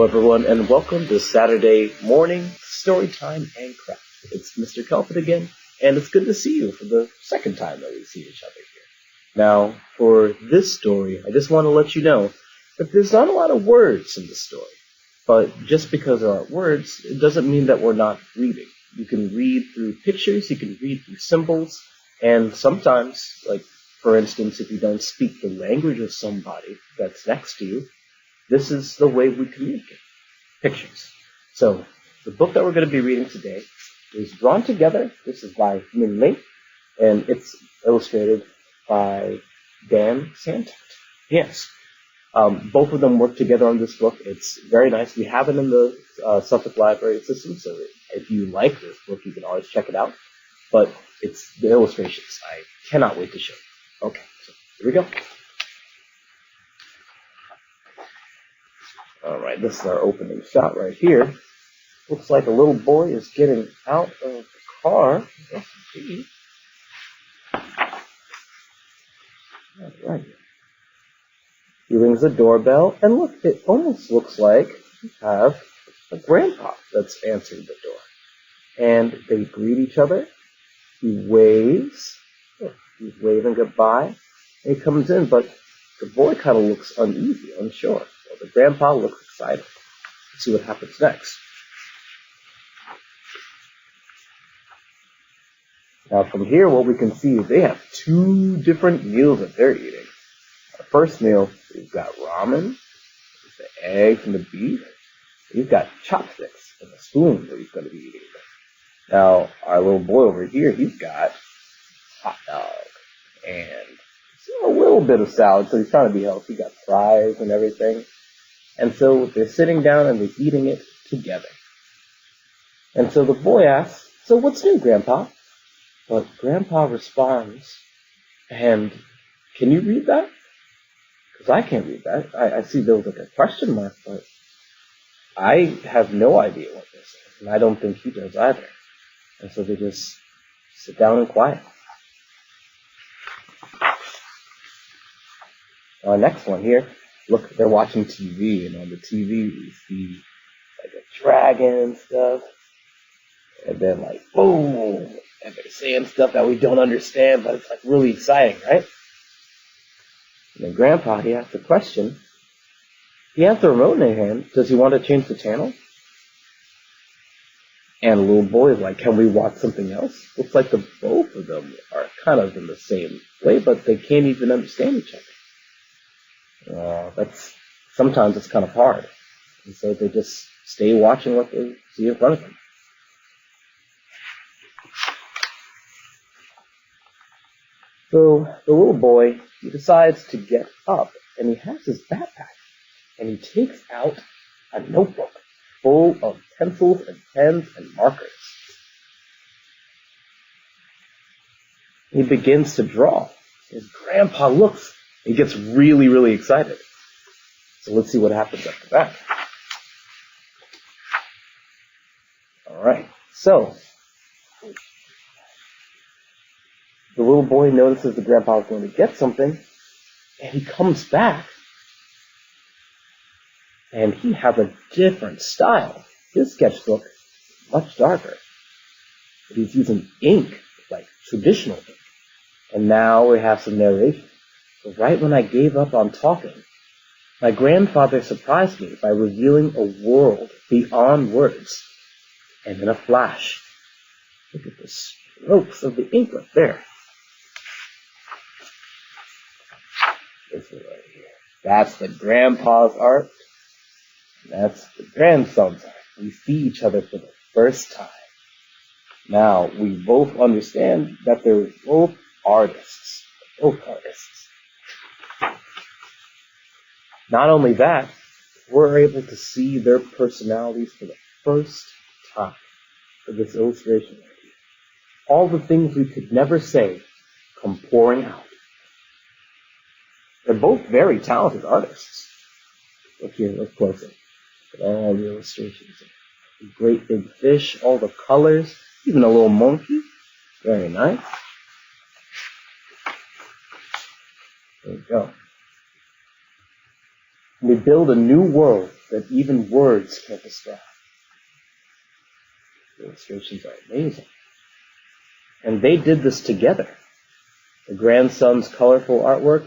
everyone, and welcome to Saturday morning Storytime and Craft. It's Mr. Kelvin again, and it's good to see you for the second time that we see each other here. Now, for this story, I just want to let you know that there's not a lot of words in the story, but just because there aren't words, it doesn't mean that we're not reading. You can read through pictures, you can read through symbols, and sometimes, like, for instance, if you don't speak the language of somebody that's next to you, this is the way we communicate, pictures. So the book that we're going to be reading today is Drawn Together. This is by Minh, and it's illustrated by Dan Santat. Yes. Both of them work together on this book. It's very nice. We have it in the Suffolk Library system, so if you like this book, you can always check it out. But it's the illustrations. I cannot wait to show you. Okay, so here we go. Alright, this is our opening shot right here. Looks like a little boy is getting out of the car. Yes, indeed. Alright. He rings the doorbell, and look, it almost looks like we have a grandpa that's answering the door. And they greet each other. He waves. Oh, he's waving goodbye. And he comes in, but the boy kind of looks uneasy, unsure. The grandpa looks excited. Let's see what happens next. Now from here, what we can see is they have two different meals that they're eating. Our first meal, we've got ramen, the eggs and the beef. We've got chopsticks and a spoon that he's going to be eating. Now, our little boy over here, he's got hot dog and a little bit of salad, so he's trying to be healthy. He's got fries and everything. And so they're sitting down and they're eating it together. And so the boy asks, "So what's new, Grandpa?" But Grandpa responds, and can you read that? Because I can't read that. I see there was like a question mark, but I have no idea what this is. And I don't think he does either. And so they just sit down in quiet. Our next one here. Look, they're watching TV, and on the TV we see like a dragon and stuff, and then like boom, and they're saying stuff that we don't understand, but it's like really exciting, right? And then Grandpa, he asked a question. He has the remote in his hand. Does he want to change the channel? And the little boy is like, "Can we watch something else?" Looks like the both of them are kind of in the same way, but they can't even understand each other. Sometimes it's kind of hard. And so they just stay watching what they see in front of them. So the little boy, he decides to get up, and he has his backpack, and he takes out a notebook full of pencils and pens and markers. He begins to draw. His grandpa looks. He gets really, really excited. So let's see what happens after that. Alright, so the little boy notices the grandpa is going to get something, and he comes back, and he has a different style. His sketchbook is much darker, but he's using ink, like traditional ink. And now we have some narration. So right when I gave up on talking, my grandfather surprised me by revealing a world beyond words. And in a flash, look at the strokes of the ink up there. This is right here. That's the grandpa's art. And that's the grandson's art. We see each other for the first time. Now, we both understand that they're both artists. Both artists. Not only that, we're able to see their personalities for the first time for this illustration right here. All the things we could never say come pouring out. They're both very talented artists. Look here, look closer. Look at all the illustrations. The great big fish, all the colors, even a little monkey. Very nice. There you go. We build a new world that even words can't describe. The illustrations are amazing. And they did this together. The grandson's colorful artwork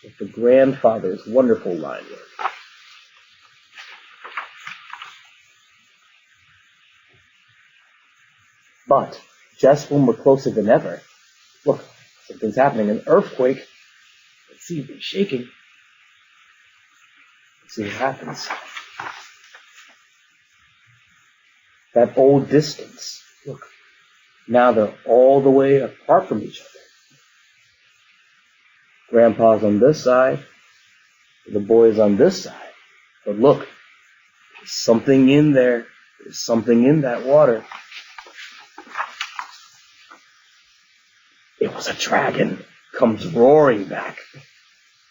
with the grandfather's wonderful line work. But just when we're closer than ever, look, something's happening, an earthquake. Let's see if it's shaking. Let's see what happens. That old distance, look, now they're all the way apart from each other. Grandpa's on this side, the boy's on this side. But look, there's something in there. There's something in that water. It was a dragon, comes roaring back.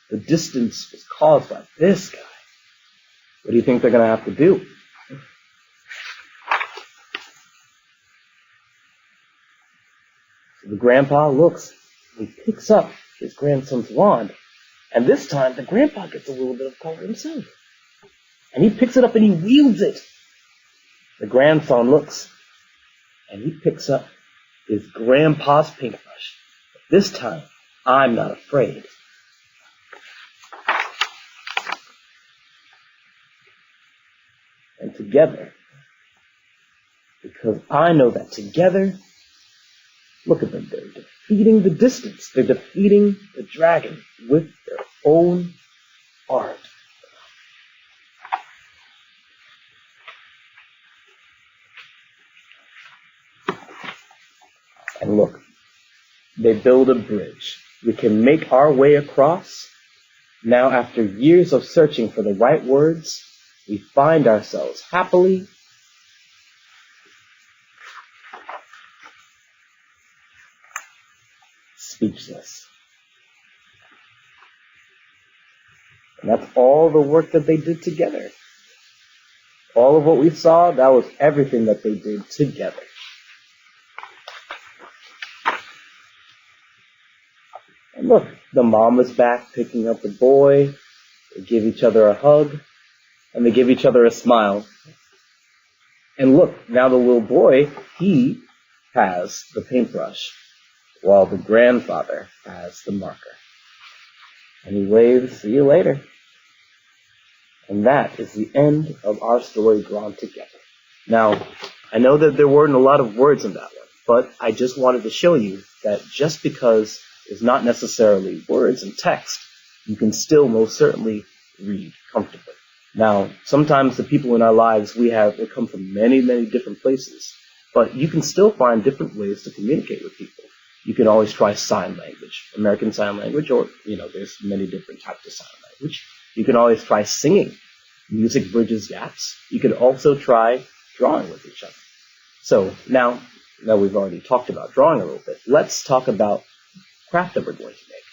The distance was caused by this guy. What do you think they're going to have to do? So the grandpa looks, he picks up his grandson's wand, and this time the grandpa gets a little bit of color himself. And he picks it up and he wields it. The grandson looks, and he picks up his grandpa's paintbrush. But this time, I'm not afraid. And together, because I know that together, look at them, they're defeating the distance. They're defeating the dragon with their own art. And look, they build a bridge. We can make our way across. Now, after years of searching for the right words, we find ourselves happily speechless. And that's all the work that they did together. All of what we saw, that was everything that they did together. And look, the mom is back picking up the boy. They give each other a hug, and they give each other a smile. And look, now the little boy, he has the paintbrush, while the grandfather has the marker. And he waves, see you later. And that is the end of our story drawn together. Now, I know that there weren't a lot of words in that one, but I just wanted to show you that just because there's not necessarily words and text, you can still most certainly read comfortably. Now, sometimes the people in our lives we come from many, many different places, but you can still find different ways to communicate with people. You can always try sign language, American Sign Language, or, there's many different types of sign language. You can always try singing. Music bridges gaps. You could also try drawing with each other. So now that we've already talked about drawing a little bit, let's talk about craft that we're going to make.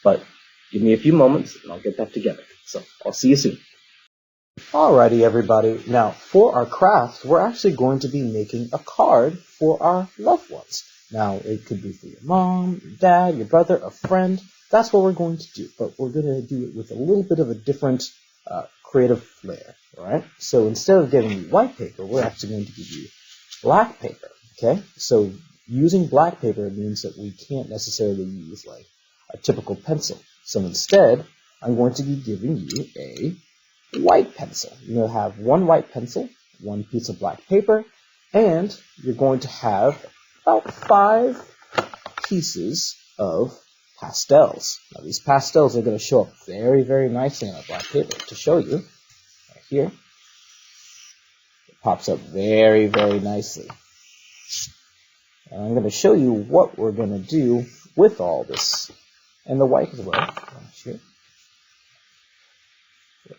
But give me a few moments and I'll get that together. So I'll see you soon. Alrighty, everybody. Now, for our craft, we're actually going to be making a card for our loved ones. Now, it could be for your mom, your dad, your brother, a friend. That's what we're going to do. But we're going to do it with a little bit of a different creative flair. Alright? So instead of giving you white paper, we're actually going to give you black paper. Okay? So using black paper means that we can't necessarily use like a typical pencil. So instead, I'm going to be giving you a white pencil. You're going to have one white pencil, one piece of black paper, and you're going to have about 5 pieces of pastels. Now these pastels are going to show up very, very nicely on our black paper. To show you, right here, it pops up very, very nicely. And I'm going to show you what we're going to do with all this, and the white as well. Here.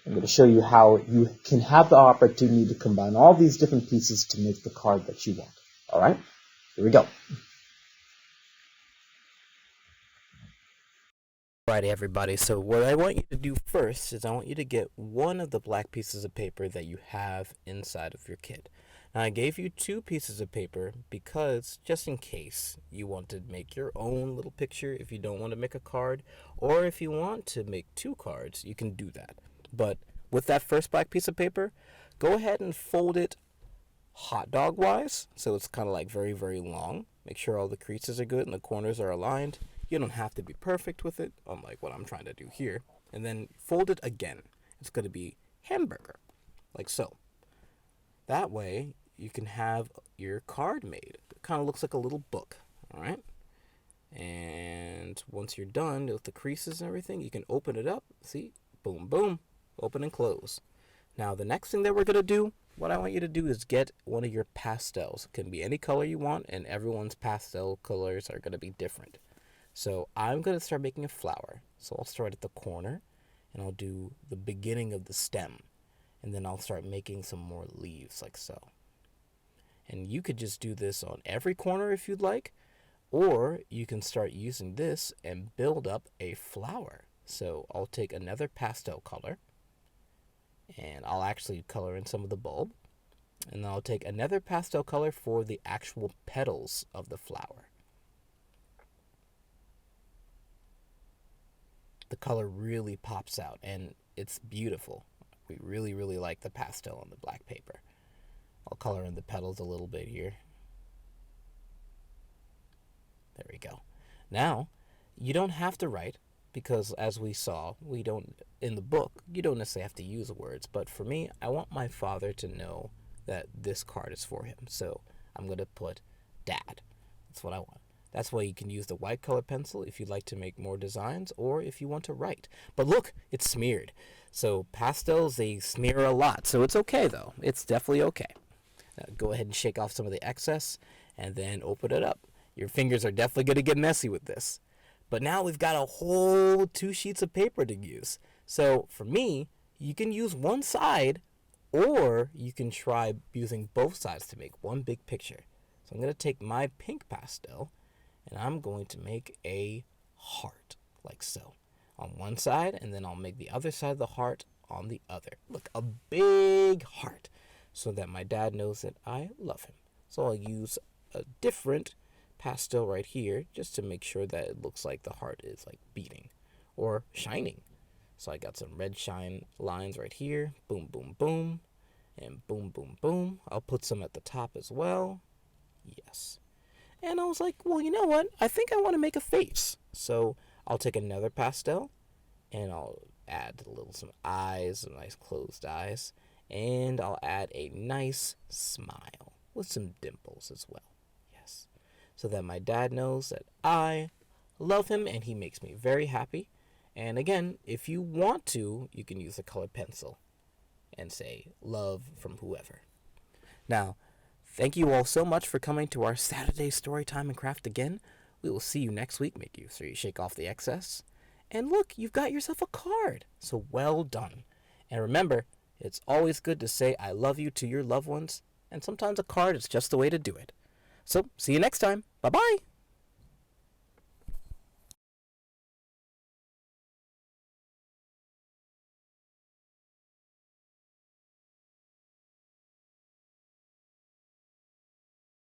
I'm going to show you how you can have the opportunity to combine all these different pieces to make the card that you want. Alright, here we go. Alrighty, everybody, so what I want you to do first is I want you to get one of the black pieces of paper that you have inside of your kit. Now, I gave you 2 pieces of paper because just in case you want to make your own little picture, if you don't want to make a card, or if you want to make 2 cards, you can do that. But with that first black piece of paper, go ahead and fold it hot dog wise, so it's kind of like very, very long. Make sure all the creases are good and the corners are aligned. You don't have to be perfect with it, unlike what I'm trying to do here. And then fold it again. It's going to be hamburger, like so. That way, you can have your card made. It kind of looks like a little book, all right? And once you're done with the creases and everything, you can open it up. See? Boom, boom. Open and close. Now, the next thing that we're going to do, what I want you to do is get one of your pastels. It can be any color you want, and everyone's pastel colors are going to be different. So I'm going to start making a flower. So I'll start at the corner, and I'll do the beginning of the stem. And then I'll start making some more leaves like so. And you could just do this on every corner if you'd like, or you can start using this and build up a flower. So I'll take another pastel color, and I'll actually color in some of the bulb, and then I'll take another pastel color for the actual petals of the flower. The color really pops out, and it's beautiful. We really, really like the pastel on the black paper. I'll color in the petals a little bit here. There we go. Now, you don't have to write, because as we saw, we don't, in the book, you don't necessarily have to use words, but for me, I want my father to know that this card is for him. So I'm going to put Dad. That's what I want. That's why you can use the white color pencil if you'd like to make more designs, or if you want to write. But look, it's smeared. So pastels, they smear a lot. So it's okay, though. It's definitely okay. Now, go ahead and shake off some of the excess, and then open it up. Your fingers are definitely going to get messy with this. But now we've got a whole 2 sheets of paper to use. So for me, you can use one side, or you can try using both sides to make one big picture. So I'm going to take my pink pastel, and I'm going to make a heart, like so, on one side, and then I'll make the other side of the heart on the other. Look, a big heart, so that my dad knows that I love him. So I'll use a different pastel right here, just to make sure that it looks like the heart is like beating, or shining. So I got some red shine lines right here, boom, boom, boom, and boom, boom, boom. I'll put some at the top as well, yes. And I was like, well, you know what? I think I want to make a face. So I'll take another pastel, and I'll add some eyes, some nice closed eyes. And I'll add a nice smile with some dimples as well. Yes. So that my dad knows that I love him and he makes me very happy. And again, if you want to, you can use a colored pencil and say love from whoever. Now, thank you all so much for coming to our Saturday Storytime and Craft again. We will see you next week. Make sure you shake off the excess. And look, you've got yourself a card. So well done. And remember, it's always good to say I love you to your loved ones. And sometimes a card is just the way to do it. So, see you next time. Bye-bye.